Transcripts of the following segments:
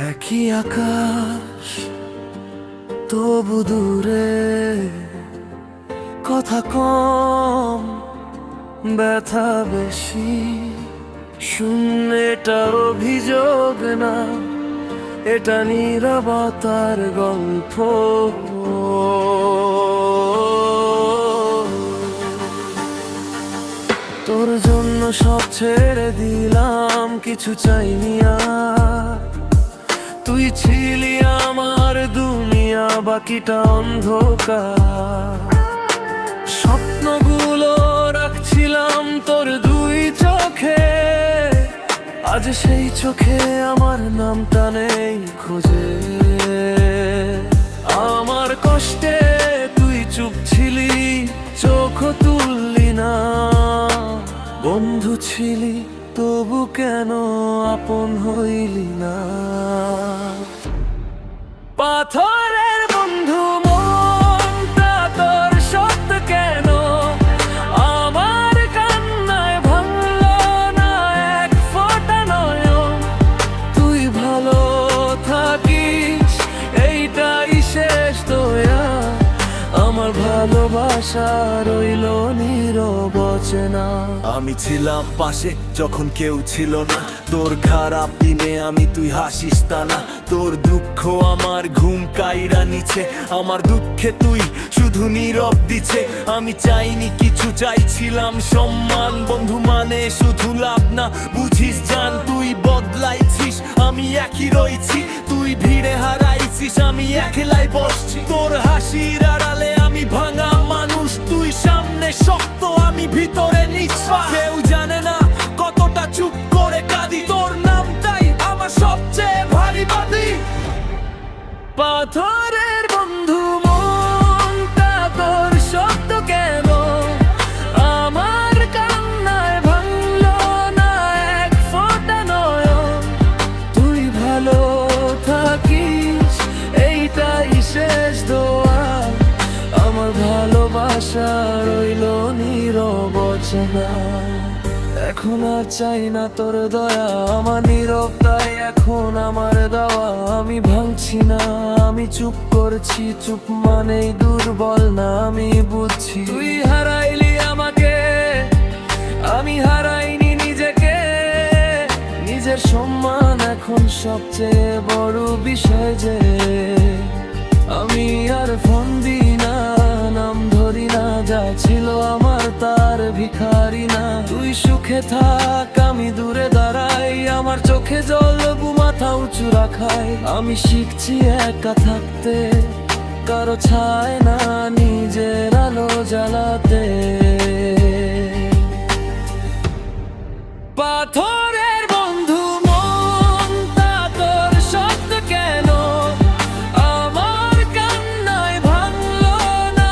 একই আকাশ তবু দূরে, কথা কম ব্যথা বেশি। শূন্যটা অভিযোগ না, এটা নীরবতার গল্প। তোর জন্য সব ছেড়ে দিলাম, কিছু চাইনি আর। তুই ছিলি আমার দুনিয়া, বাকিটা অন্ধকার। স্বপ্নগুলো রাখছিলাম তোর দুই চোখে, আজ সেই চোখে আমার নামটা নেই খোঁজে। আমার কষ্টে তুই চুপ ছিলি, চোখও তুললি না। বন্ধু ছিলি তবু কেন আপন হইলি না? পাথরের বন্ধু মনটা তোর সত্য কেন? আমার কান্নায় ভাঙলো না এক ফোঁটা নয়ন। তুই ভালো থাকিস এইটাই শেষ দয়া। আমার ভালোবাসা রইল নীরব অচেনা। আমি ছিলাম পাশে যখন কেউ ছিল না, তোর খারাপ দিনে আমি তুই হাসিস তা না। তোর দুঃখ আমার ঘুম কাইরা নিছে, আমার দুঃখে তুই শুধু নীরব দিছে। আমি চাইনি কিছু, চাইছিলাম সম্মান। বন্ধু মানে শুধু লাভ না, বুঝিস জান তুই বদলাইছিস, আমি একই রয়েছি। তুই ভিড়ে হারাইছিস, আমি একলাই বসছি। তোর হাসির আড়ালে আমি ভাঙা মানুষ, তুই সামনে শক্ত আমি ভিতরে নিঃশ্বাস। কেউ জানে না কতটা চুপ করে কাঁদি, তোর নামটাই আমার সবচেয়ে ভারী বাঁধি। পাথরের বন্ধু মনটা তোর সত্য কেন? আমার কান্নায় ভাঙলো না এক ফোঁটা নয়ন। তুই ভালো থাকিস এইটাই শেষ দোয়া। আমার ভালোবাসা রইল নীরব অচেনা। এখন আর চাই না তোর দয়া, আমার নীরবতাই এখন আমার দেওয়া। আমি ভাঙছি না, আমি চুপ করছি, চুপ মানেই দুর্বল না আমি বুঝছি। তুই হারাইলি আমাকে, আমি হারাইনি নিজেকে। নিজের সম্মান এখন সবচেয়ে বড় বিষয় যে। আমি আর ফোন দিই না, নাম ধরি না, যা ছিল আমার তার ভিখারি না। তুই সুখে থাক, আমি দূরে দাঁড়াই, আমার চোখে জল মাথা উঁচু রাখাই। আমি শিখছি একা থাকতে, কারো ছায় না নিজের আলো জ্বালাতে। পাথরের বন্ধু মনটা তোর সত্য কেন? আমার কান্নায় ভাঙলো না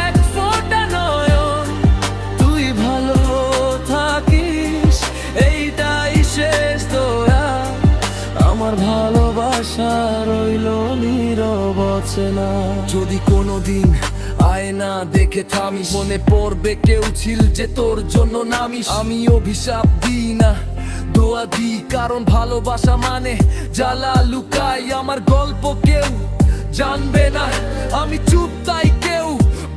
এক ফোঁটা নয়ন। তুই ভালো থাকিস এইটাই শেষ দয়া। আমার ভালোবাসা রইল নীরব অচেনা। যদি কোনোদিন আয়না দেখে থামিস, মনে পড়বে কেউ ছিল যে তোর জন্য নামিস। আমি অভিশাপ দিই না, দোয়া দিই, কারণ ভালোবাসা মানে জ্বালা লুকাই। আমার গল্প কেউ জানবে না, আমি চুপ তাই কেউ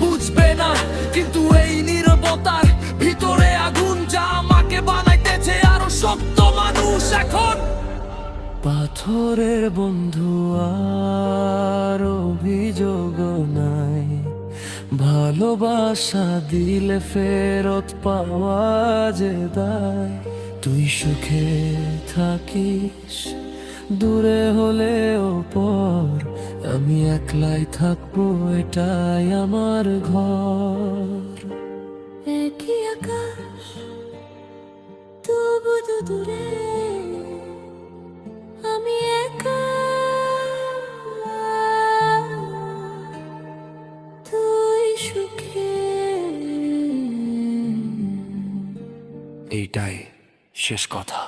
বুঝবে না। কিন্তু এই নীরবতার ভিতরে আগুন, যা আমাকে বানাইতেছে আরো শক্ত মানুষ এখন। পাথরের বন্ধু আর অভিযোগ নাই, ভালোবাসা দিলে ফেরত পাওয়া যে দায়। তুই সুখে থাকিস দূরে হলেও পর, আমি একলাই থাকবো এটাই আমার ঘর। একই আকাশ তবু দূরে, আমি একা তুই সুখে। এইটাই শেষ কথা।